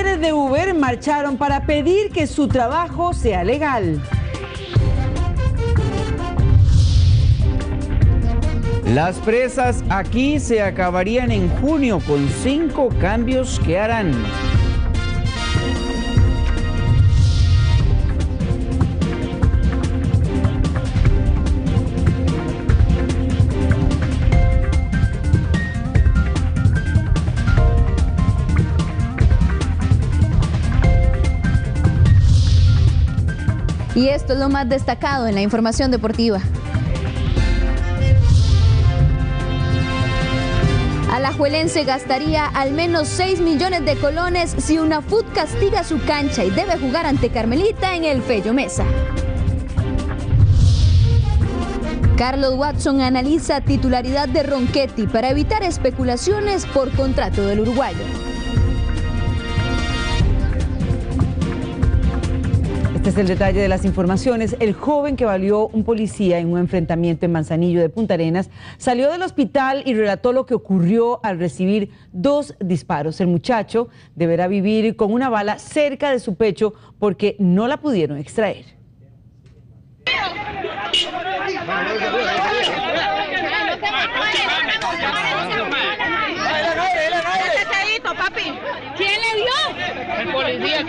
De Uber marcharon para pedir que su trabajo sea legal. Las presas aquí se acabarían en junio con 5 cambios que harán. Y esto es lo más destacado en la información deportiva. Alajuelense gastaría al menos 6 millones de colones si UNAFUT castiga su cancha y debe jugar ante Carmelita en el Fello Mesa. Carlos Watson analiza titularidad de Ronchetti para evitar especulaciones por contrato del uruguayo. Este es el detalle de las informaciones. El joven que valió un policía en un enfrentamiento en Manzanillo de Punta Arenas salió del hospital y relató lo que ocurrió al recibir 2 disparos. El muchacho deberá vivir con una bala cerca de su pecho porque no la pudieron extraer. Papi, ¿quién le dio? El policía,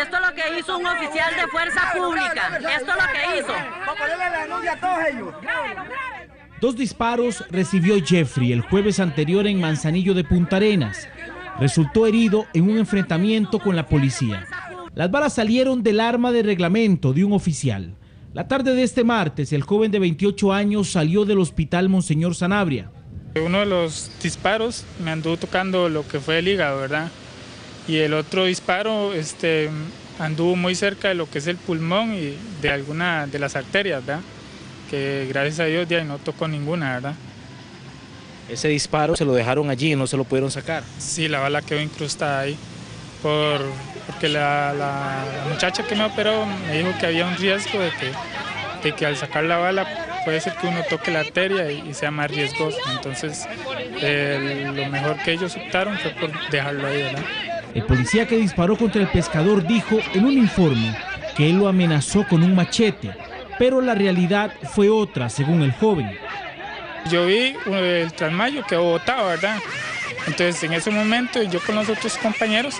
Esto es lo que hizo un oficial de fuerza pública. Esto es lo que hizo. 2 disparos recibió Jeffrey el jueves anterior en Manzanillo de Punta Arenas. Resultó herido en un enfrentamiento con la policía. Las balas salieron del arma de reglamento de un oficial. La tarde de este martes, el joven de 28 años salió del hospital Monseñor Sanabria. Uno de los disparos me anduvo tocando lo que fue el hígado, ¿verdad? Y el otro disparo anduvo muy cerca de lo que es el pulmón y de alguna de las arterias, ¿verdad? Que gracias a Dios ya no tocó ninguna, ¿verdad? ¿Ese disparo se lo dejaron allí y no se lo pudieron sacar? Sí, la bala quedó incrustada ahí, porque la muchacha que me operó me dijo que había un riesgo de que al sacar la bala puede ser que uno toque la arteria y sea más riesgoso. Entonces, lo mejor que ellos optaron fue por dejarlo ahí, ¿verdad? El policía que disparó contra el pescador dijo en un informe que él lo amenazó con un machete, pero la realidad fue otra, según el joven. Yo vi el trasmayo que botaba, ¿verdad? Entonces, en ese momento, yo con los otros compañeros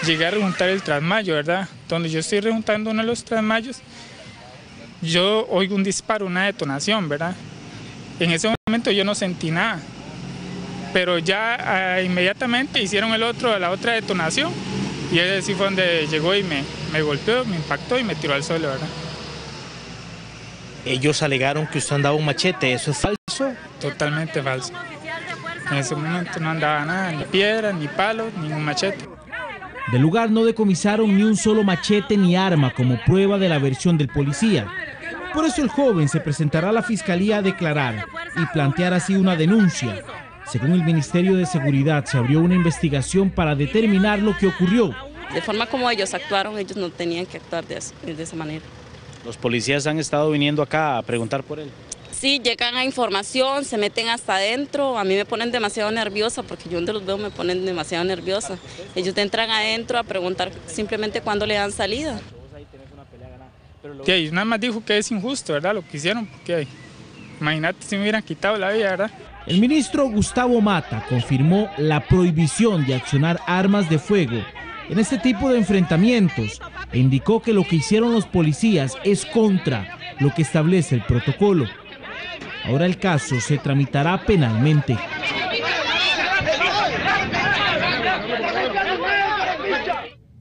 llegué a rejuntar el trasmayo, ¿verdad? Donde yo estoy rejuntando uno de los trasmayos, yo oigo un disparo, una detonación, ¿verdad? En ese momento yo no sentí nada, pero ya inmediatamente hicieron la otra detonación, y ese sí fue donde llegó y me golpeó, me impactó y me tiró al suelo, ¿verdad? Ellos alegaron que usted andaba un machete, ¿eso es falso? Totalmente falso. En ese momento no andaba nada, ni piedras, ni palos, ni un machete. Del lugar no decomisaron ni un solo machete ni arma como prueba de la versión del policía. Por eso el joven se presentará a la fiscalía a declarar y plantear así una denuncia. Según el Ministerio de Seguridad, se abrió una investigación para determinar lo que ocurrió. De forma como ellos actuaron, ellos no tenían que actuar de esa manera. ¿Los policías han estado viniendo acá a preguntar por él? Sí, llegan a información, se meten hasta adentro. A mí me ponen demasiado nerviosa porque yo donde los veo me ponen demasiado nerviosa. Ellos entran adentro a preguntar simplemente cuándo le dan salida. Sí, nada más dijo que es injusto, ¿verdad? Lo que hicieron, porque imagínate si me hubieran quitado la vida, ¿verdad? El ministro Gustavo Mata confirmó la prohibición de accionar armas de fuego en este tipo de enfrentamientos e indicó que lo que hicieron los policías es contra lo que establece el protocolo. Ahora el caso se tramitará penalmente.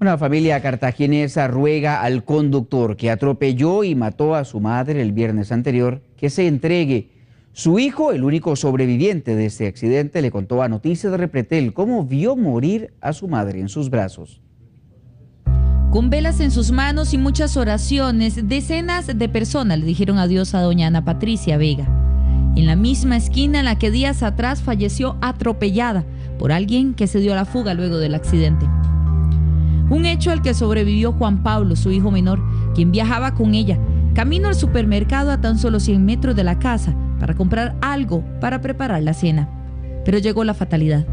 Una familia cartaginesa ruega al conductor que atropelló y mató a su madre el viernes anterior que se entregue. Su hijo, el único sobreviviente de este accidente, le contó a Noticias de Repretel cómo vio morir a su madre en sus brazos. Con velas en sus manos y muchas oraciones, decenas de personas le dijeron adiós a doña Ana Patricia Vega. en la misma esquina en la que días atrás falleció atropellada por alguien que se dio a la fuga luego del accidente. Un hecho al que sobrevivió Juan Pablo, su hijo menor, quien viajaba con ella, camino al supermercado a tan solo 100 metros de la casa para comprar algo para preparar la cena. Pero llegó la fatalidad.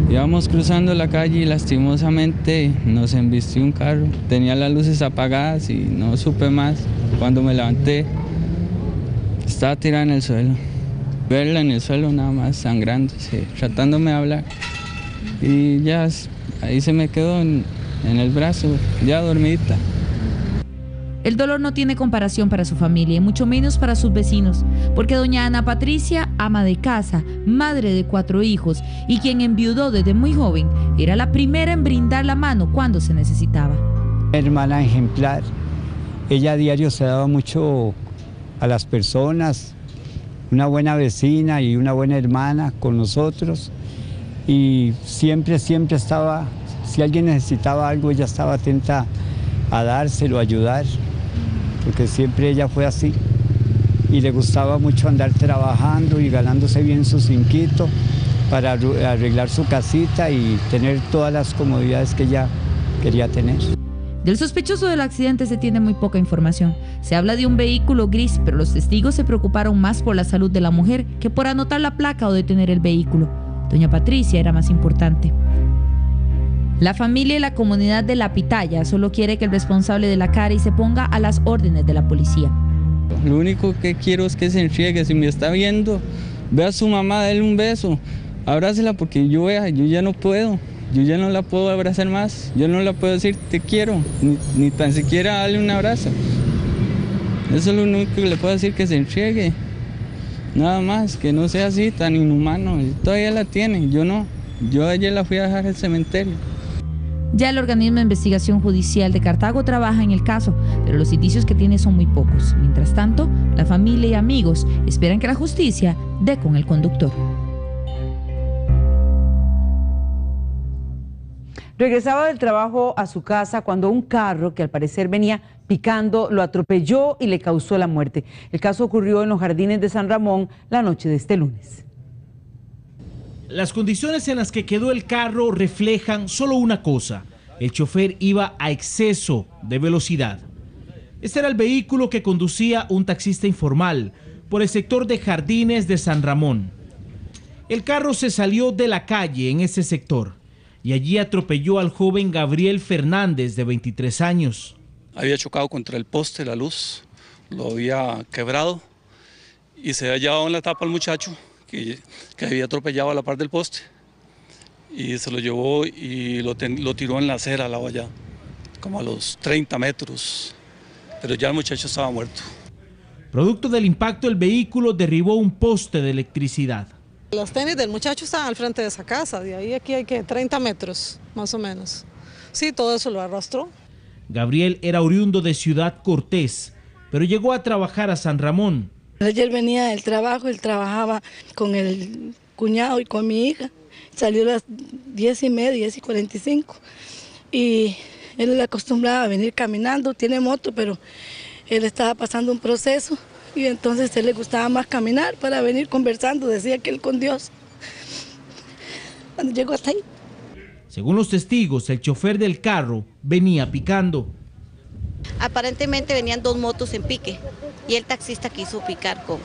Íbamos cruzando la calle y lastimosamente nos embistió un carro. Tenía las luces apagadas y no supe más. Cuando me levanté, estaba tirada en el suelo. Verla en el suelo nada más, sangrándose, tratándome de hablar. Y ya ahí se me quedó en el brazo, ya dormidita. El dolor no tiene comparación para su familia y mucho menos para sus vecinos, porque doña Ana Patricia, ama de casa, madre de 4 hijos y quien enviudó desde muy joven, era la primera en brindar la mano cuando se necesitaba. Hermana ejemplar, ella a diario se daba mucho a las personas, una buena vecina y una buena hermana con nosotros, y siempre estaba, si alguien necesitaba algo, ella estaba atenta a dárselo, a ayudar, porque siempre ella fue así, y le gustaba mucho andar trabajando y ganándose bien su cinquito para arreglar su casita y tener todas las comodidades que ella quería tener. Del sospechoso del accidente se tiene muy poca información. Se habla de un vehículo gris, pero los testigos se preocuparon más por la salud de la mujer que por anotar la placa o detener el vehículo. Doña Patricia era más importante. La familia y la comunidad de La Pitaya solo quiere que el responsable de la CARI se ponga a las órdenes de la policía. Lo único que quiero es que se enriegue. Si me está viendo, ve a su mamá, dale un beso, abrácela, porque yo ya no puedo. Yo ya no la puedo abrazar más. Yo no la puedo decir te quiero, ni tan siquiera darle un abrazo. Eso es lo único que le puedo decir, que se enriegue. Nada más, que no sea así tan inhumano. Todavía la tiene, yo no. Yo ayer la fui a dejar al cementerio. Ya el organismo de investigación judicial de Cartago trabaja en el caso, pero los indicios que tiene son muy pocos. Mientras tanto, la familia y amigos esperan que la justicia dé con el conductor. Regresaba del trabajo a su casa cuando un carro que al parecer venía picando lo atropelló y le causó la muerte. El caso ocurrió en los jardines de San Ramón la noche de este lunes. Las condiciones en las que quedó el carro reflejan solo una cosa: el chofer iba a exceso de velocidad. Este era el vehículo que conducía un taxista informal por el sector de Jardines de San Ramón. El carro se salió de la calle en ese sector y allí atropelló al joven Gabriel Fernández, de 23 años. Había chocado contra el poste, la luz, lo había quebrado y se había llevado en la tapa al muchacho que había atropellado a la par del poste, y se lo llevó y lo tiró en la acera, al lado allá, como a los 30 metros, pero ya el muchacho estaba muerto. Producto del impacto, el vehículo derribó un poste de electricidad. Los tenis del muchacho estaban al frente de esa casa, de ahí aquí hay que 30 metros, más o menos. Sí, todo eso lo arrastró. Gabriel era oriundo de Ciudad Cortés, pero llegó a trabajar a San Ramón. Ayer venía del trabajo, él trabajaba con el cuñado y con mi hija. Salió a las 10:30, 10:45. Y él le acostumbraba a venir caminando, tiene moto, pero él estaba pasando un proceso y entonces a él le gustaba más caminar para venir conversando, decía que él con Dios. Cuando llegó hasta ahí. Según los testigos, el chofer del carro venía picando. Aparentemente venían 2 motos en pique y el taxista quiso picar con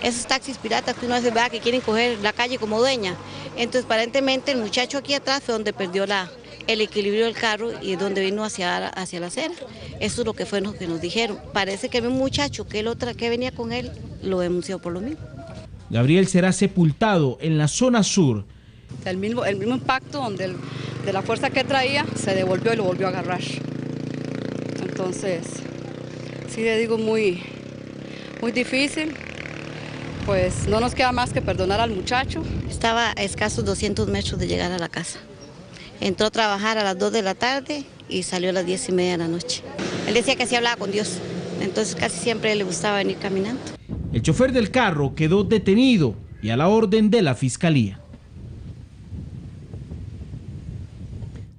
esos taxis piratas que uno hace, ¿verdad?, que quieren coger la calle como dueña. Entonces aparentemente el muchacho aquí atrás fue donde perdió el equilibrio del carro y donde vino hacia la acera. Eso es lo que fue lo que nos dijeron. Parece que un muchacho que venía con él lo denunció por lo mismo. Gabriel será sepultado en la zona sur. El mismo impacto de la fuerza que traía se devolvió y lo volvió a agarrar. Entonces, sí le digo, muy difícil. Pues no nos queda más que perdonar al muchacho. Estaba a escasos 200 metros de llegar a la casa. Entró a trabajar a las 2 de la tarde y salió a las 10:30 de la noche. Él decía que así hablaba con Dios, entonces casi siempre le gustaba venir caminando. El chofer del carro quedó detenido y a la orden de la fiscalía.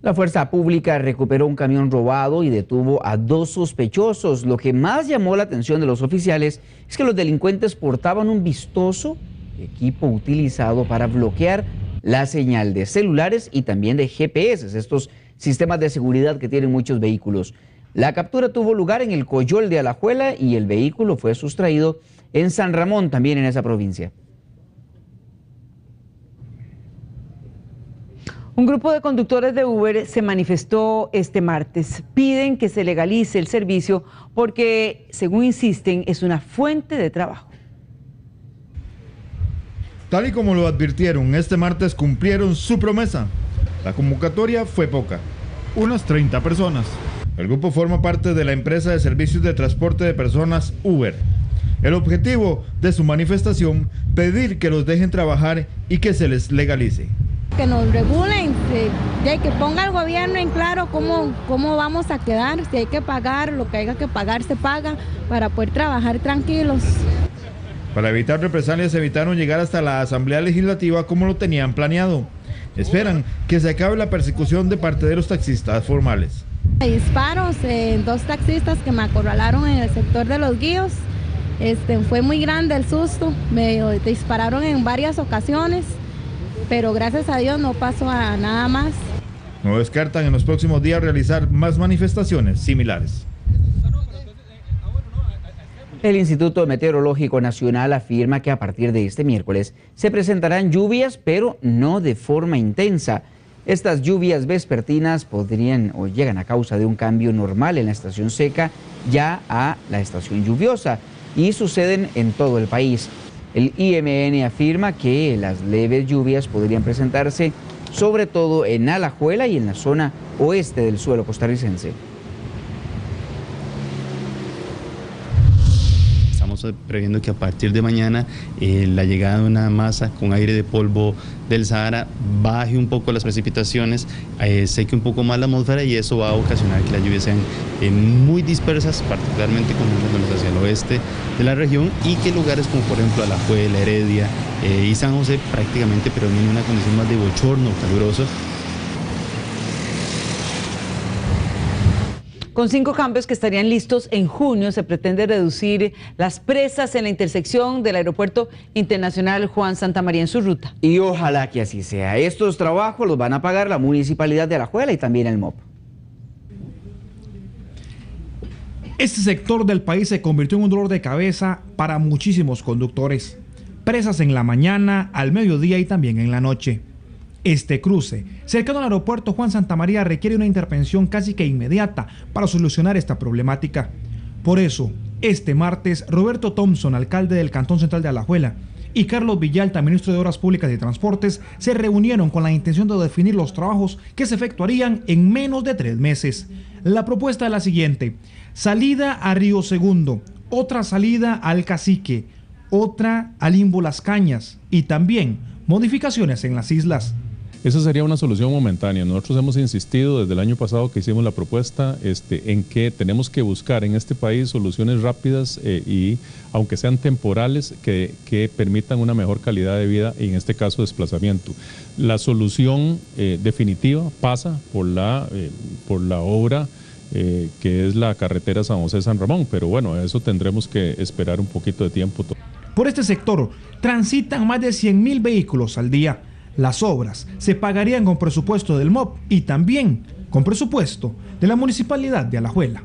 La fuerza pública recuperó un camión robado y detuvo a 2 sospechosos. Lo que más llamó la atención de los oficiales es que los delincuentes portaban un vistoso equipo utilizado para bloquear la señal de celulares y también de GPS, estos sistemas de seguridad que tienen muchos vehículos. La captura tuvo lugar en el Coyol de Alajuela y el vehículo fue sustraído en San Ramón, también en esa provincia. Un grupo de conductores de Uber se manifestó este martes. Piden que se legalice el servicio porque, según insisten, es una fuente de trabajo. Tal y como lo advirtieron, este martes cumplieron su promesa. La convocatoria fue poca, unas 30 personas. El grupo forma parte de la empresa de servicios de transporte de personas Uber. El objetivo de su manifestación, pedir que los dejen trabajar y que se les legalice. Que nos regulen, que ponga el gobierno en claro cómo vamos a quedar, si hay que pagar, lo que haya que pagar se paga para poder trabajar tranquilos. Para evitar represalias evitaron llegar hasta la Asamblea Legislativa como lo tenían planeado. Esperan que se acabe la persecución de parte de los taxistas formales. Hay disparos en 2 taxistas que me acorralaron en el sector de Los Guíos. Fue muy grande el susto, me dispararon en varias ocasiones, pero gracias a Dios no pasó a nada más. No descartan en los próximos días realizar más manifestaciones similares. El Instituto Meteorológico Nacional afirma que a partir de este miércoles se presentarán lluvias, pero no de forma intensa. Estas lluvias vespertinas podrían o llegan a causa de un cambio normal en la estación seca ya a la estación lluviosa y suceden en todo el país. El IMN afirma que las leves lluvias podrían presentarse sobre todo en Alajuela y en la zona oeste del suelo costarricense. Estamos previendo que a partir de mañana la llegada de una masa con aire de polvo del Sahara baje un poco las precipitaciones, seque un poco más la atmósfera y eso va a ocasionar que las lluvias sean muy dispersas, particularmente concentrándonos hacia el oeste de la región y que lugares como por ejemplo Alajuela, Heredia y San José prácticamente predominen una condición más de bochorno caluroso. Con 5 cambios que estarían listos en junio, se pretende reducir las presas en la intersección del Aeropuerto Internacional Juan Santamaría en su ruta. Y ojalá que así sea. Estos trabajos los van a pagar la Municipalidad de Alajuela y también el MOP. Este sector del país se convirtió en un dolor de cabeza para muchísimos conductores. Presas en la mañana, al mediodía y también en la noche. Este cruce, cercano al aeropuerto Juan Santamaría, requiere una intervención casi que inmediata para solucionar esta problemática. Por eso, este martes, Roberto Thompson, alcalde del Cantón Central de Alajuela, y Carlos Villalta, ministro de Obras Públicas y Transportes, se reunieron con la intención de definir los trabajos que se efectuarían en menos de 3 meses. La propuesta es la siguiente: salida a Río Segundo, otra salida al Cacique, otra a Limbo Las Cañas y también modificaciones en las islas. Esa sería una solución momentánea. Nosotros hemos insistido desde el año pasado que hicimos la propuesta en que tenemos que buscar en este país soluciones rápidas y aunque sean temporales que permitan una mejor calidad de vida y en este caso desplazamiento. La solución definitiva pasa por la obra que es la carretera San José-San Ramón, pero bueno, eso tendremos que esperar un poquito de tiempo. Por este sector transitan más de 100.000 vehículos al día. Las obras se pagarían con presupuesto del MOP y también con presupuesto de la Municipalidad de Alajuela.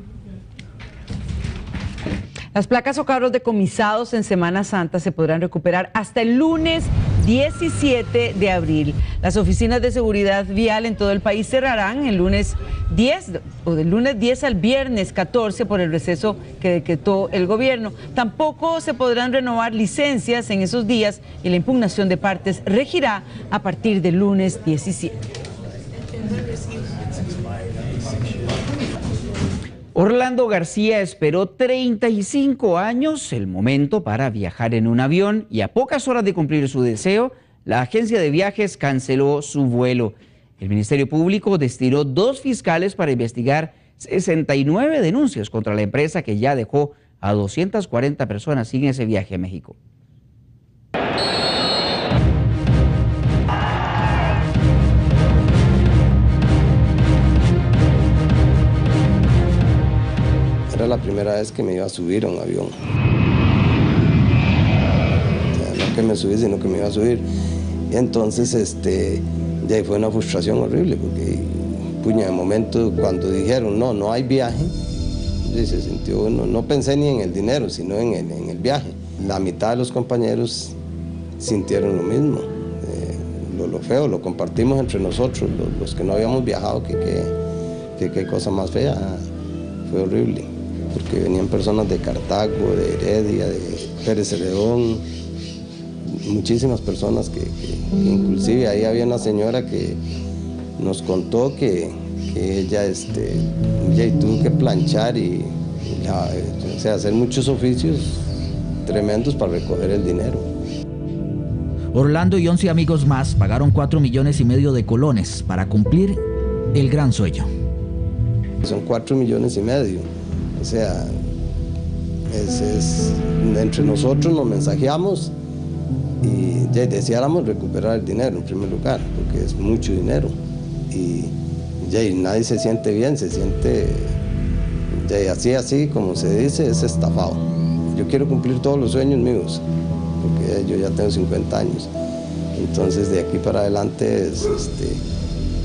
Las placas o carros decomisados en Semana Santa se podrán recuperar hasta el lunes 17 de abril. Las oficinas de seguridad vial en todo el país cerrarán el lunes 10 o del lunes 10 al viernes 14 por el receso que decretó el gobierno. Tampoco se podrán renovar licencias en esos días y la impugnación de partes regirá a partir del lunes 17. Orlando García esperó 35 años el momento para viajar en un avión y a pocas horas de cumplir su deseo, la agencia de viajes canceló su vuelo. El Ministerio Público destinó 2 fiscales para investigar 69 denuncias contra la empresa que ya dejó a 240 personas sin ese viaje a México. primera vez que me iba a subir a un avión. O sea, no que me subí, sino que me iba a subir. Y entonces, de ahí fue una frustración horrible, porque, puña, de momento, cuando dijeron, no hay viaje, se sintió, no pensé ni en el dinero, sino en el viaje. La mitad de los compañeros sintieron lo mismo. Lo feo, lo compartimos entre nosotros, los que no habíamos viajado, que qué cosa más fea. Fue horrible, porque venían personas de Cartago, de Heredia, de Pérez Celedón, muchísimas personas que inclusive ahí había una señora que nos contó que ella tuvo que planchar o sea, hacer muchos oficios tremendos para recoger el dinero. Orlando y 11 amigos más pagaron 4,5 millones de colones para cumplir el gran sueño. Son 4,5 millones. O sea, entre nosotros nos mensajeamos y deseáramos recuperar el dinero en primer lugar, porque es mucho dinero. Y nadie se siente bien, se siente así como se dice, es estafado. Yo quiero cumplir todos los sueños míos, porque yo ya tengo 50 años. Entonces de aquí para adelante,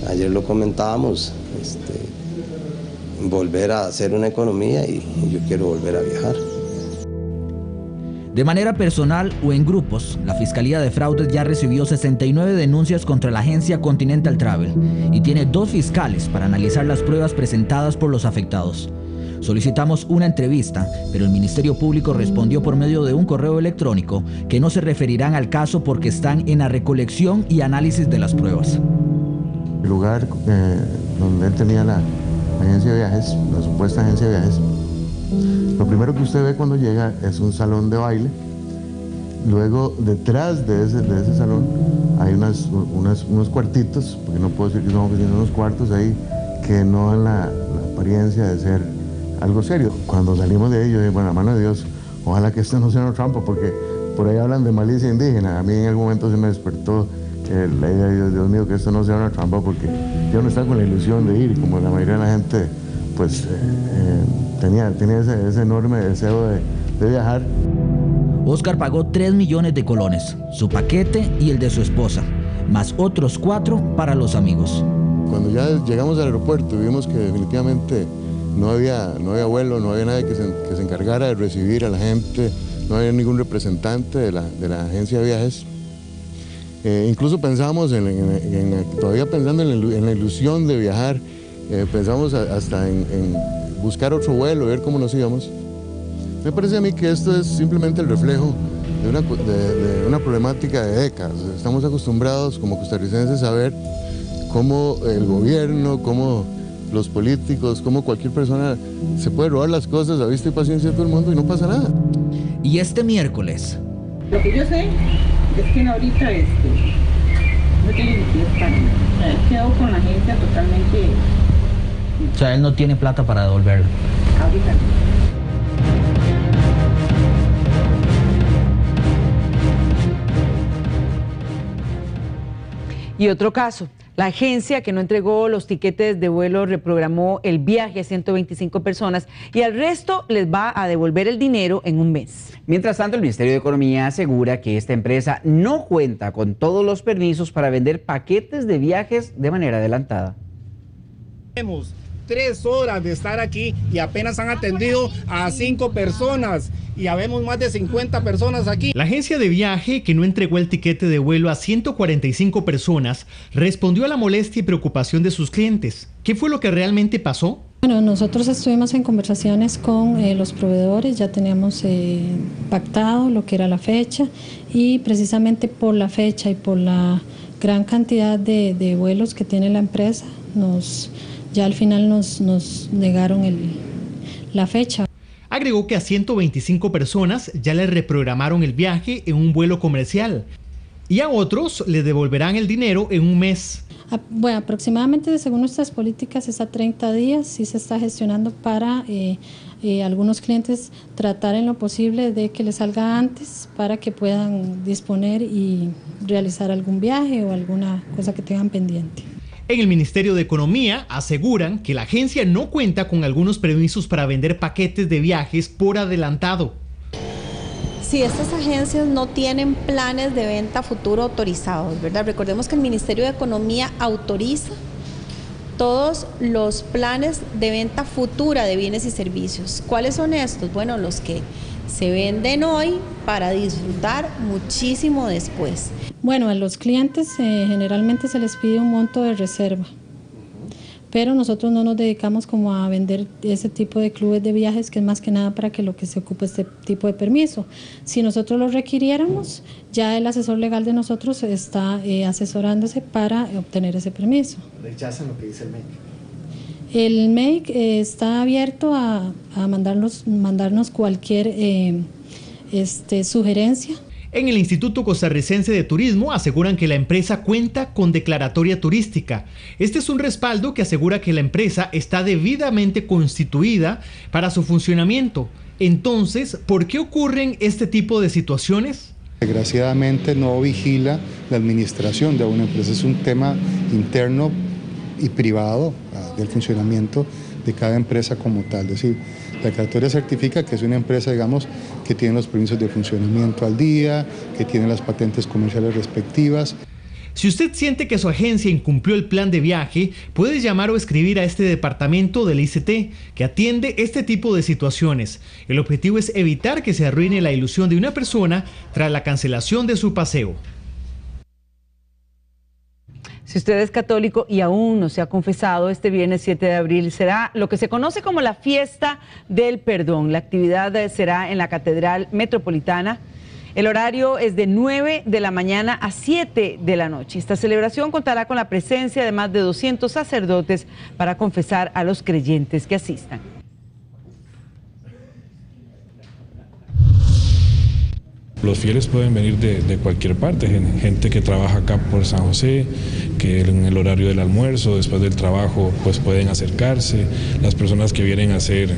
ayer lo comentábamos, volver a hacer una economía y yo quiero volver a viajar. De manera personal o en grupos, la Fiscalía de Fraudes ya recibió 69 denuncias contra la agencia Continental Travel y tiene 2 fiscales para analizar las pruebas presentadas por los afectados. Solicitamos una entrevista, pero el Ministerio Público respondió por medio de un correo electrónico que no se referirán al caso porque están en la recolección y análisis de las pruebas. El lugar donde él tenía la agencia de viajes, la supuesta agencia de viajes, lo primero que usted ve cuando llega es un salón de baile. Luego, detrás de ese salón hay unos cuartitos, porque no puedo decir que son oficinas, unos cuartos ahí que no dan la apariencia de ser algo serio. Cuando salimos de ahí, yo dije, bueno, a mano de Dios, ojalá que esto no sea una trampa, porque por ahí hablan de malicia indígena. A mí en algún momento se me despertó la idea de Dios mío, que esto no sea una trampa, porque yo no estaba con la ilusión de ir, y como la mayoría de la gente, pues tenía ese enorme deseo de viajar. Oscar pagó 3 millones de colones, su paquete y el de su esposa, más otros 4 para los amigos. Cuando ya llegamos al aeropuerto vimos que definitivamente no había vuelo, no había nadie que se encargara de recibir a la gente, no había ningún representante de la agencia de viajes. Incluso pensábamos, todavía pensando en la ilusión de viajar, pensamos hasta en buscar otro vuelo, ver cómo nos íbamos. Me parece a mí que esto es simplemente el reflejo de una problemática de décadas. Estamos acostumbrados como costarricenses a ver cómo el gobierno, cómo los políticos, cómo cualquier persona se puede robar las cosas a vista y paciencia de todo el mundo y no pasa nada. Y este miércoles... Lo que yo sé es que ahorita no tiene liquidez para nada. O sea, él quedó con la agencia totalmente... O sea, él no tiene plata para devolverlo. Ahorita no. Y otro caso, la agencia que no entregó los tiquetes de vuelo reprogramó el viaje a 125 personas y al resto les va a devolver el dinero en un mes. Mientras tanto, el Ministerio de Economía asegura que esta empresa no cuenta con todos los permisos para vender paquetes de viajes de manera adelantada. Tenemos 3 horas de estar aquí y apenas han atendido a 5 personas y habemos más de 50 personas aquí. La agencia de viaje, que no entregó el tiquete de vuelo a 145 personas, respondió a la molestia y preocupación de sus clientes. ¿Qué fue lo que realmente pasó? Bueno, nosotros estuvimos en conversaciones con los proveedores, ya teníamos pactado lo que era la fecha y precisamente por la fecha y por la gran cantidad de vuelos que tiene la empresa, ya al final nos negaron la fecha. Agregó que a 125 personas ya les reprogramaron el viaje en un vuelo comercial y a otros les devolverán el dinero en un mes. Bueno, aproximadamente según nuestras políticas es a 30 días, sí se está gestionando para algunos clientes tratar en lo posible de que les salga antes para que puedan disponer y realizar algún viaje o alguna cosa que tengan pendiente. En el Ministerio de Economía aseguran que la agencia no cuenta con algunos permisos para vender paquetes de viajes por adelantado. Si estas agencias no tienen planes de venta futuro autorizados, ¿verdad? Recordemos que el Ministerio de Economía autoriza todos los planes de venta futura de bienes y servicios. ¿Cuáles son estos? Bueno, los que se venden hoy para disfrutar muchísimo después. Bueno, a los clientes generalmente se les pide un monto de reserva, pero nosotros no nos dedicamos como a vender ese tipo de clubes de viajes, que es más que nada para que lo que se ocupe este tipo de permiso. Si nosotros lo requiriéramos, ya el asesor legal de nosotros está asesorándose para obtener ese permiso. ¿Rechazan lo que dice el MEIC? El MEIC está abierto a mandarnos cualquier sugerencia. En el Instituto Costarricense de Turismo aseguran que la empresa cuenta con declaratoria turística. Este es un respaldo que asegura que la empresa está debidamente constituida para su funcionamiento. Entonces, ¿por qué ocurren este tipo de situaciones? Desgraciadamente no vigila la administración de una empresa, es un tema interno y privado del funcionamiento de cada empresa como tal. Es decir, la declaratoria certifica que es una empresa, digamos, que tiene los permisos de funcionamiento al día, que tiene las patentes comerciales respectivas. Si usted siente que su agencia incumplió el plan de viaje, puede llamar o escribir a este departamento del ICT que atiende este tipo de situaciones. El objetivo es evitar que se arruine la ilusión de una persona tras la cancelación de su paseo. Si usted es católico y aún no se ha confesado, este viernes 7 de abril será lo que se conoce como la Fiesta del Perdón. La actividad será en la Catedral Metropolitana. El horario es de 9 de la mañana a 7 de la noche. Esta celebración contará con la presencia de más de 200 sacerdotes para confesar a los creyentes que asistan. Los fieles pueden venir de cualquier parte, gente que trabaja acá por San José, que en el horario del almuerzo, después del trabajo, pues pueden acercarse. Las personas que vienen a hacer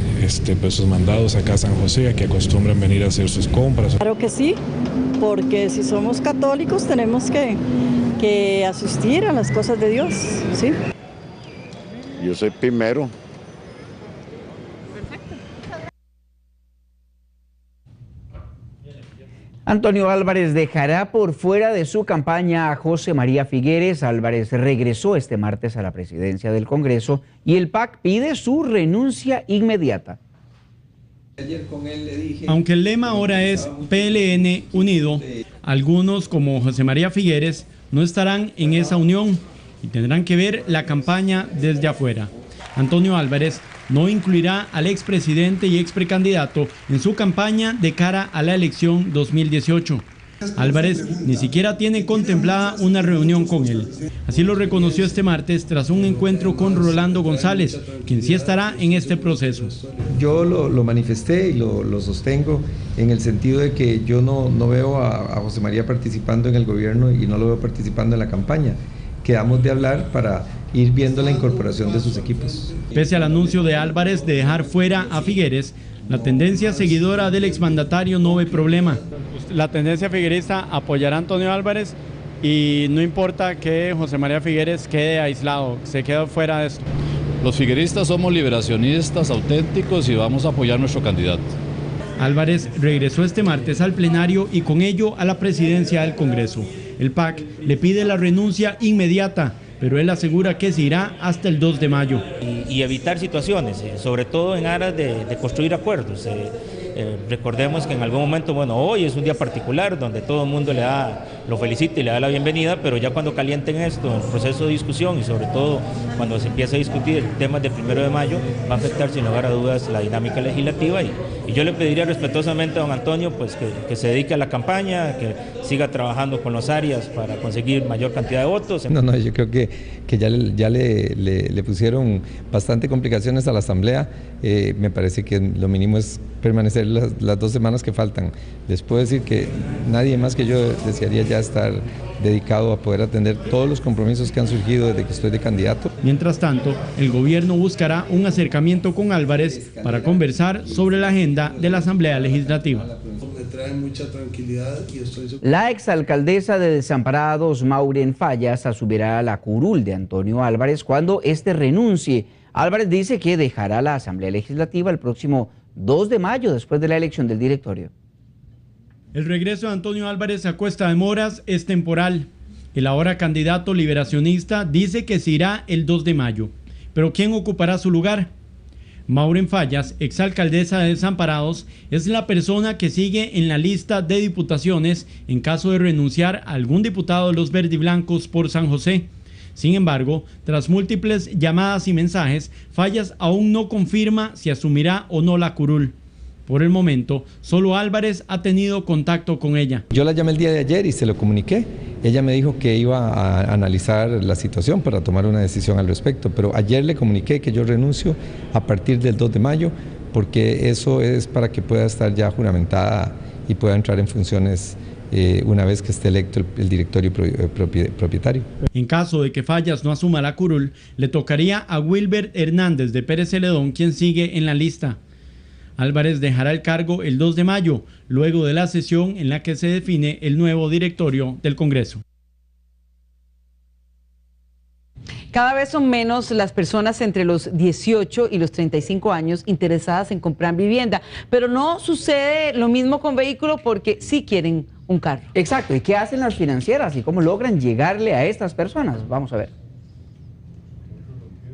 pues, sus mandados acá a San José, que acostumbran venir a hacer sus compras. Claro que sí, porque si somos católicos tenemos que asistir a las cosas de Dios, ¿sí? Yo soy primero. Antonio Álvarez dejará por fuera de su campaña a José María Figueres. Álvarez regresó este martes a la presidencia del Congreso y el PAC pide su renuncia inmediata. Aunque el lema ahora es PLN Unido, algunos como José María Figueres no estarán en esa unión y tendrán que ver la campaña desde afuera. Antonio Álvarez no incluirá al expresidente y exprecandidato en su campaña de cara a la elección 2018. Álvarez ni siquiera tiene contemplada una reunión con él. Así lo reconoció este martes tras un encuentro con Rolando González, quien sí estará en este proceso. Yo lo manifesté y lo sostengo en el sentido de que yo no veo a José María participando en el gobierno y no lo veo participando en la campaña. Quedamos de hablar para ir viendo la incorporación de sus equipos. Pese al anuncio de Álvarez de dejar fuera a Figueres, la tendencia seguidora del exmandatario no ve problema. La tendencia figuerista apoyará a Antonio Álvarez y no importa que José María Figueres quede aislado, se quede fuera de esto. Los figueristas somos liberacionistas auténticos y vamos a apoyar a nuestro candidato. Álvarez regresó este martes al plenario y con ello a la presidencia del Congreso. El PAC le pide la renuncia inmediata, pero él asegura que se irá hasta el 2 de mayo. Y evitar situaciones, sobre todo en aras de construir acuerdos. Recordemos que en algún momento, hoy es un día particular donde todo el mundo lo felicita y le da la bienvenida, pero ya cuando calienten esto, en el proceso de discusión y sobre todo cuando se empiece a discutir temas del 1 de mayo, va a afectar sin lugar a dudas la dinámica legislativa y yo le pediría respetuosamente a don Antonio pues que se dedique a la campaña, que siga trabajando con los áreas para conseguir mayor cantidad de votos. No, yo creo que ya le pusieron bastante complicaciones a la Asamblea. Me parece que lo mínimo es permanecer las 2 semanas que faltan. Les puedo decir que nadie más que yo desearía ya estar dedicado a poder atender todos los compromisos que han surgido desde que estoy de candidato. Mientras tanto, el gobierno buscará un acercamiento con Álvarez para conversar sobre la agenda de la Asamblea Legislativa. trae mucha tranquilidad y estoy seguro. La exalcaldesa de Desamparados, Maureen Fallas, asumirá la curul de Antonio Álvarez cuando éste renuncie. Álvarez dice que dejará la Asamblea Legislativa el próximo 2 de mayo, después de la elección del directorio. El regreso de Antonio Álvarez a Cuesta de Moras es temporal. El ahora candidato liberacionista dice que se irá el 2 de mayo. ¿Pero quién ocupará su lugar? Maureen Fallas, exalcaldesa de Desamparados, es la persona que sigue en la lista de diputaciones en caso de renunciar a algún diputado de los verdiblancos por San José. Sin embargo, tras múltiples llamadas y mensajes, Fallas aún no confirma si asumirá o no la curul. Por el momento, solo Álvarez ha tenido contacto con ella. Yo la llamé el día de ayer y se lo comuniqué. Ella me dijo que iba a analizar la situación para tomar una decisión al respecto, pero ayer le comuniqué que yo renuncio a partir del 2 de mayo, porque eso es para que pueda estar ya juramentada y pueda entrar en funciones una vez que esté electo el directorio propietario. En caso de que Fallas no asuma la curul, le tocaría a Wilber Hernández de Pérez Celedón, quien sigue en la lista. Álvarez dejará el cargo el 2 de mayo, luego de la sesión en la que se define el nuevo directorio del Congreso. Cada vez son menos las personas entre los 18 y los 35 años interesadas en comprar vivienda, pero no sucede lo mismo con vehículos porque sí quieren un carro. Exacto, ¿y qué hacen las financieras y cómo logran llegarle a estas personas? Vamos a ver.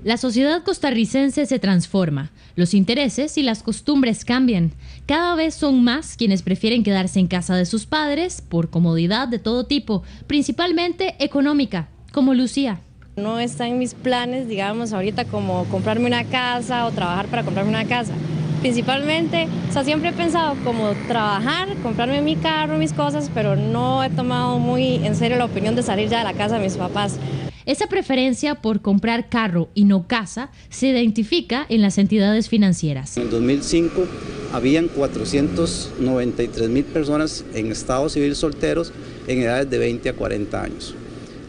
La sociedad costarricense se transforma, los intereses y las costumbres cambian. Cada vez son más quienes prefieren quedarse en casa de sus padres por comodidad de todo tipo, principalmente económica, como Lucía. No está en mis planes, digamos, ahorita como comprarme una casa o trabajar para comprarme una casa. Principalmente, o sea, siempre he pensado como trabajar, comprarme mi carro, mis cosas, pero no he tomado muy en serio la opinión de salir ya de la casa de mis papás. Esa preferencia por comprar carro y no casa se identifica en las entidades financieras. En el 2005 habían 493.000 personas en estado civil solteros en edades de 20 a 40 años.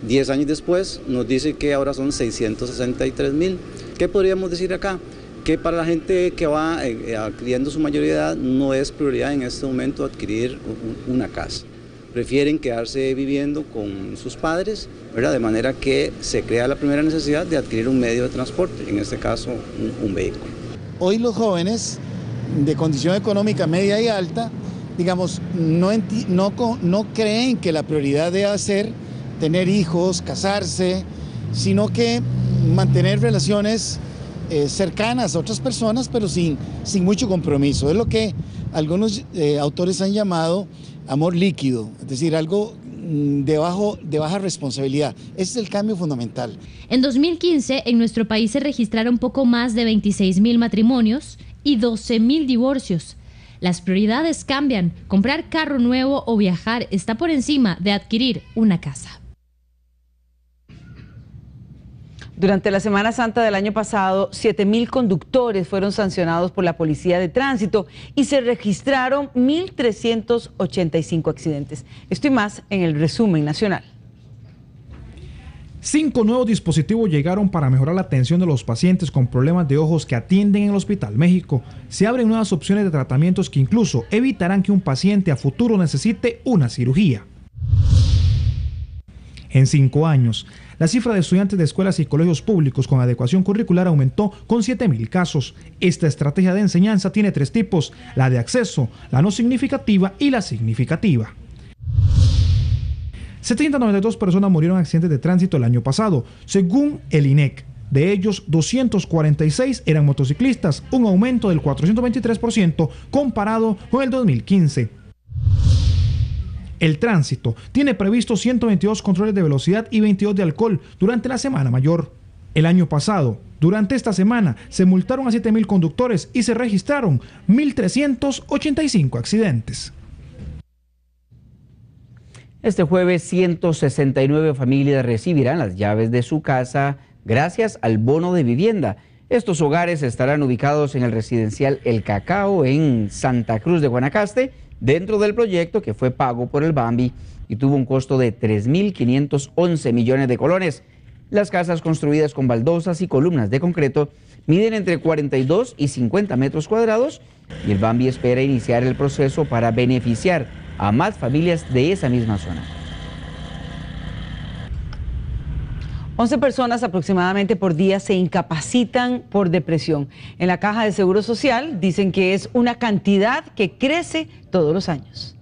10 años después nos dice que ahora son 663.000. ¿Qué podríamos decir acá? Que para la gente que va adquiriendo su mayoría de edad no es prioridad en este momento adquirir una casa. Prefieren quedarse viviendo con sus padres, ¿verdad? De manera que se crea la primera necesidad de adquirir un medio de transporte, en este caso un vehículo. Hoy los jóvenes de condición económica media y alta, digamos, no creen que la prioridad deba ser tener hijos, casarse, sino que mantener relaciones cercanas a otras personas, pero sin mucho compromiso. Es lo que algunos autores han llamado amor líquido, es decir, algo de baja responsabilidad. Ese es el cambio fundamental. En 2015, en nuestro país se registraron poco más de 26.000 matrimonios y 12.000 divorcios. Las prioridades cambian. Comprar carro nuevo o viajar está por encima de adquirir una casa. Durante la Semana Santa del año pasado, 7.000 conductores fueron sancionados por la Policía de Tránsito y se registraron 1.385 accidentes. Esto y más en el resumen nacional. 5 nuevos dispositivos llegaron para mejorar la atención de los pacientes con problemas de ojos que atienden en el Hospital México. Se abren nuevas opciones de tratamientos que incluso evitarán que un paciente a futuro necesite una cirugía. En 5 años, la cifra de estudiantes de escuelas y colegios públicos con adecuación curricular aumentó con 7.000 casos. Esta estrategia de enseñanza tiene 3 tipos: la de acceso, la no significativa y la significativa. 792 personas murieron en accidentes de tránsito el año pasado, según el INEC. De ellos, 246 eran motociclistas, un aumento del 423% comparado con el 2015. El tránsito tiene previsto 122 controles de velocidad y 22 de alcohol durante la Semana Mayor. El año pasado, durante esta semana, se multaron a 7.000 conductores y se registraron 1.385 accidentes. Este jueves, 169 familias recibirán las llaves de su casa gracias al bono de vivienda. Estos hogares estarán ubicados en el residencial El Cacao en Santa Cruz de Guanacaste, dentro del proyecto que fue pago por el Bambi y tuvo un costo de 3.511 millones de colones. Las casas construidas con baldosas y columnas de concreto Miden entre 42 y 50 metros cuadrados y el Bambi espera iniciar el proceso para beneficiar a más familias de esa misma zona. 11 personas aproximadamente por día se incapacitan por depresión. En la Caja de Seguro Social dicen que es una cantidad que crece todos los años.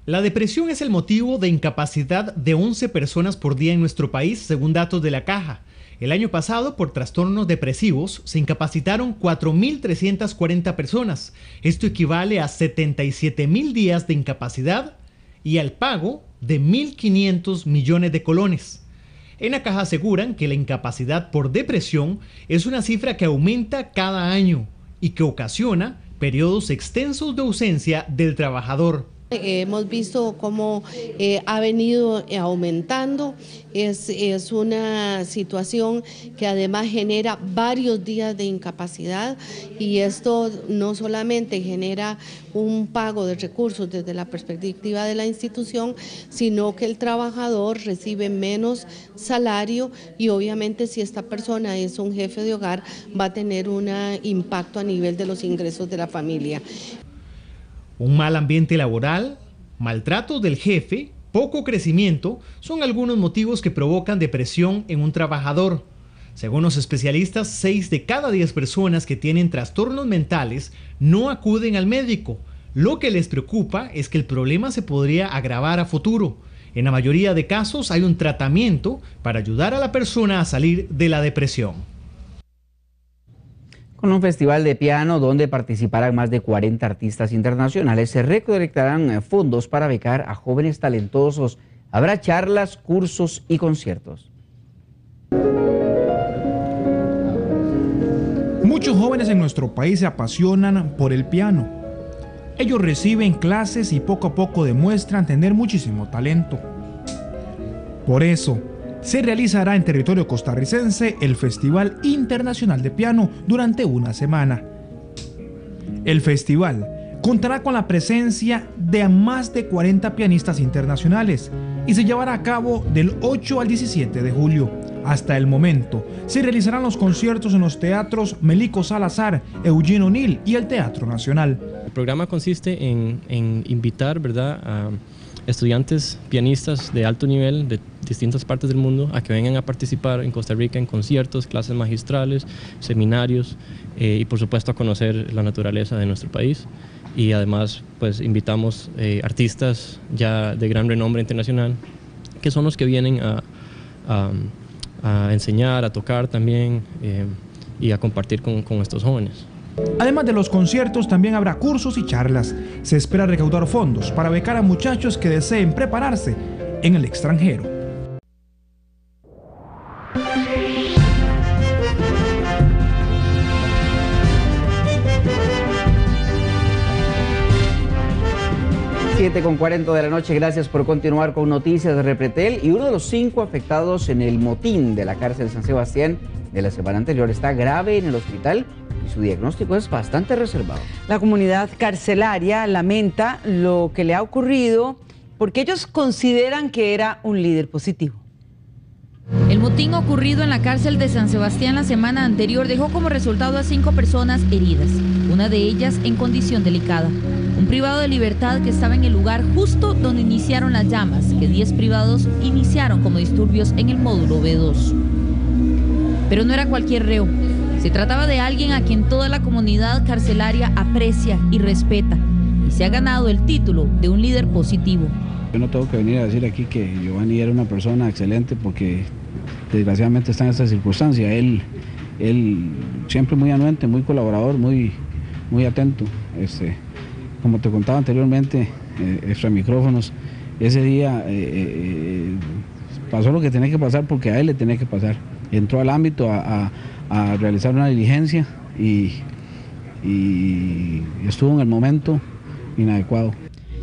La depresión es el motivo de incapacidad de 11 personas por día en nuestro país, según datos de la Caja. El año pasado, por trastornos depresivos, se incapacitaron 4.340 personas. Esto equivale a 77.000 días de incapacidad y al pago de 1.500 millones de colones. En la Caja aseguran que la incapacidad por depresión es una cifra que aumenta cada año y que ocasiona periodos extensos de ausencia del trabajador. Hemos visto cómo ha venido aumentando, es una situación que además genera varios días de incapacidad y esto no solamente genera un pago de recursos desde la perspectiva de la institución, sino que el trabajador recibe menos salario y obviamente si esta persona es un jefe de hogar va a tener un impacto a nivel de los ingresos de la familia. Un mal ambiente laboral, maltratos del jefe, poco crecimiento, son algunos motivos que provocan depresión en un trabajador. Según los especialistas, 6 de cada 10 personas que tienen trastornos mentales no acuden al médico. Lo que les preocupa es que el problema se podría agravar a futuro. En la mayoría de casos hay un tratamiento para ayudar a la persona a salir de la depresión. Con un festival de piano donde participarán más de 40 artistas internacionales, se recolectarán fondos para becar a jóvenes talentosos. Habrá charlas, cursos y conciertos. Muchos jóvenes en nuestro país se apasionan por el piano. Ellos reciben clases y poco a poco demuestran tener muchísimo talento. Por eso, se realizará en territorio costarricense el Festival Internacional de Piano durante una semana. El festival contará con la presencia de más de 40 pianistas internacionales y se llevará a cabo del 8 al 17 de julio. Hasta el momento, se realizarán los conciertos en los teatros Melico Salazar, Eugene O'Neill y el Teatro Nacional. El programa consiste en invitar, ¿verdad?, a estudiantes pianistas de alto nivel de distintas partes del mundo a que vengan a participar en Costa Rica en conciertos, clases magistrales, seminarios y por supuesto a conocer la naturaleza de nuestro país. Y además pues invitamos artistas ya de gran renombre internacional que son los que vienen a enseñar, a tocar también y a compartir con estos jóvenes. Además de los conciertos, también habrá cursos y charlas. Se espera recaudar fondos para becar a muchachos que deseen prepararse en el extranjero. Con 40 de la noche, gracias por continuar con Noticias de Repretel. Y uno de los 5 afectados en el motín de la cárcel de San Sebastián de la semana anterior está grave en el hospital y su diagnóstico es bastante reservado. La comunidad carcelaria lamenta lo que le ha ocurrido porque ellos consideran que era un líder positivo. El motín ocurrido en la cárcel de San Sebastián la semana anterior dejó como resultado a 5 personas heridas, una de ellas en condición delicada. Un privado de libertad que estaba en el lugar justo donde iniciaron las llamas, que 10 privados iniciaron como disturbios en el módulo B2. Pero no era cualquier reo. Se trataba de alguien a quien toda la comunidad carcelaria aprecia y respeta, y se ha ganado el título de un líder positivo. Yo no tengo que venir a decir aquí que Giovanni era una persona excelente porque desgraciadamente está en esta circunstancia. Él siempre muy anuente, muy colaborador, muy atento. Como te contaba anteriormente, extra micrófonos, ese día pasó lo que tenía que pasar porque a él le tenía que pasar. Entró al ámbito a realizar una diligencia y estuvo en el momento inadecuado.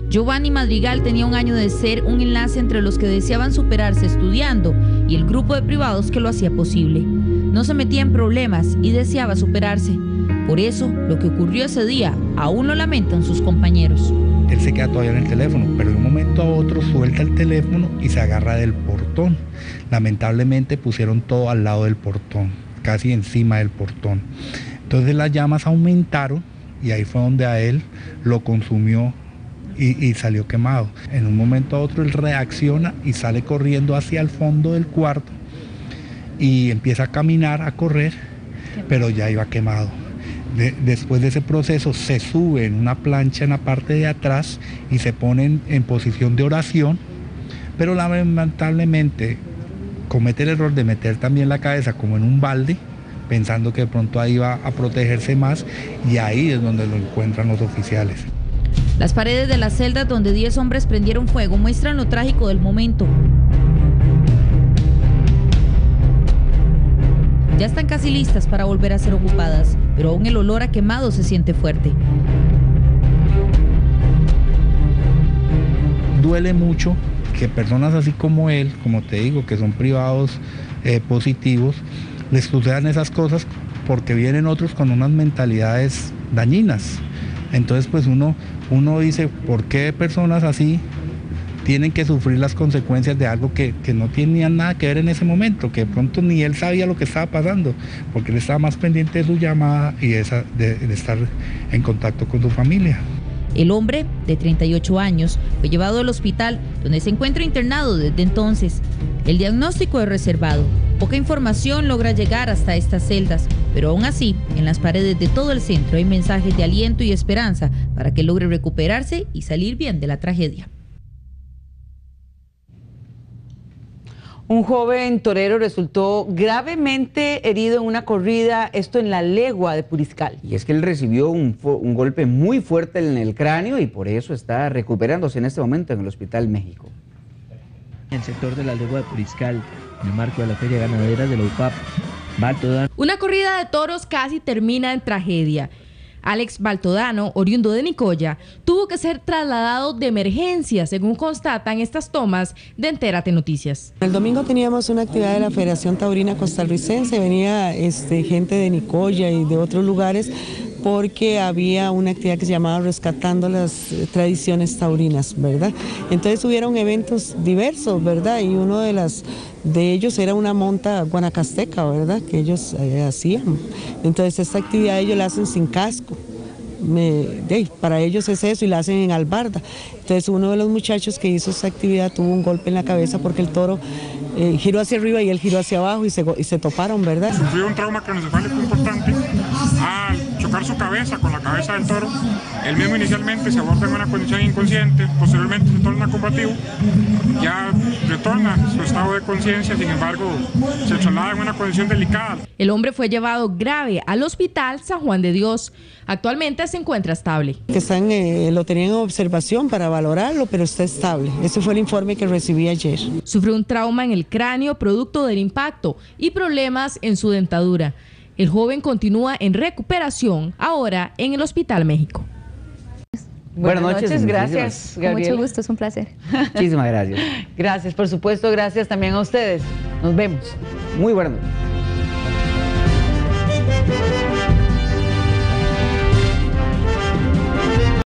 Giovanni Madrigal tenía un año de ser un enlace entre los que deseaban superarse estudiando y el grupo de privados que lo hacía posible. No se metía en problemas y deseaba superarse. Por eso, lo que ocurrió ese día aún lo lamentan sus compañeros. él se queda todavía en el teléfono, pero de un momento a otro suelta el teléfono y se agarra del portón. Lamentablemente pusieron todo al lado del portón, casi encima del portón. Entonces las llamas aumentaron y ahí fue donde a él lo consumió y salió quemado. En un momento a otro él reacciona y sale corriendo hacia el fondo del cuarto y empieza a caminar, a correr, pero ya iba quemado. Después de ese proceso se sube en una plancha en la parte de atrás y se pone en posición de oración, pero lamentablemente comete el error de meter también la cabeza como en un balde, pensando que de pronto ahí va a protegerse más, y ahí es donde lo encuentran los oficiales. Las paredes de las celdas donde 10 hombres prendieron fuego muestran lo trágico del momento. Ya están casi listas para volver a ser ocupadas, pero aún el olor a quemado se siente fuerte. Duele mucho que personas así como él, como te digo, que son privados positivos, les sucedan esas cosas, porque vienen otros con unas mentalidades dañinas. Entonces pues uno dice, ¿por qué personas así tienen que sufrir las consecuencias de algo que no tenían nada que ver en ese momento, que de pronto ni él sabía lo que estaba pasando, porque él estaba más pendiente de su llamada y de estar en contacto con su familia? El hombre, de 38 años, fue llevado al hospital, donde se encuentra internado desde entonces. El diagnóstico es reservado. Poca información logra llegar hasta estas celdas, pero aún así, en las paredes de todo el centro hay mensajes de aliento y esperanza para que logre recuperarse y salir bien de la tragedia. Un joven torero resultó gravemente herido en una corrida, esto en la legua de Puriscal. Y es que él recibió un golpe muy fuerte en el cráneo y por eso está recuperándose en este momento en el Hospital México. En el sector de la legua de Puriscal, en el marco de la Feria Ganadera de la UPAP, Baltodano. Una corrida de toros casi termina en tragedia. Alex Baltodano, oriundo de Nicoya, tuvo que ser trasladado de emergencia, según constatan estas tomas de Entérate Noticias. El domingo teníamos una actividad de la Federación Taurina Costarricense, venía gente de Nicoya y de otros lugares, porque había una actividad que se llamaba Rescatando las Tradiciones Taurinas, ¿verdad? Entonces hubieron eventos diversos, ¿verdad? Y uno de ellos era una monta guanacasteca, ¿verdad? Que ellos hacían. Entonces esta actividad ellos la hacen sin casco. Para ellos es eso, y la hacen en albarda. Entonces uno de los muchachos que hizo esta actividad tuvo un golpe en la cabeza porque el toro giró hacia arriba y él giró hacia abajo y se toparon, ¿verdad? Sufrió un trauma craneoencefálico importante al chocar su cabeza con la cabeza del toro. Él mismo inicialmente se aborda en una condición inconsciente, posteriormente se torna combativo, ya retorna a su estado de conciencia, sin embargo se traslada en una condición delicada. El hombre fue llevado grave al Hospital San Juan de Dios. Actualmente se encuentra estable. Lo tenían en observación para valorarlo, pero está estable. Ese fue el informe que recibí ayer. Sufrió un trauma en el cráneo producto del impacto y problemas en su dentadura. El joven continúa en recuperación ahora en el Hospital México. Buenas noches, gracias, Gabriela. Con mucho gusto, es un placer. Muchísimas gracias. Gracias, por supuesto, gracias también a ustedes. Nos vemos. Muy buenas noches.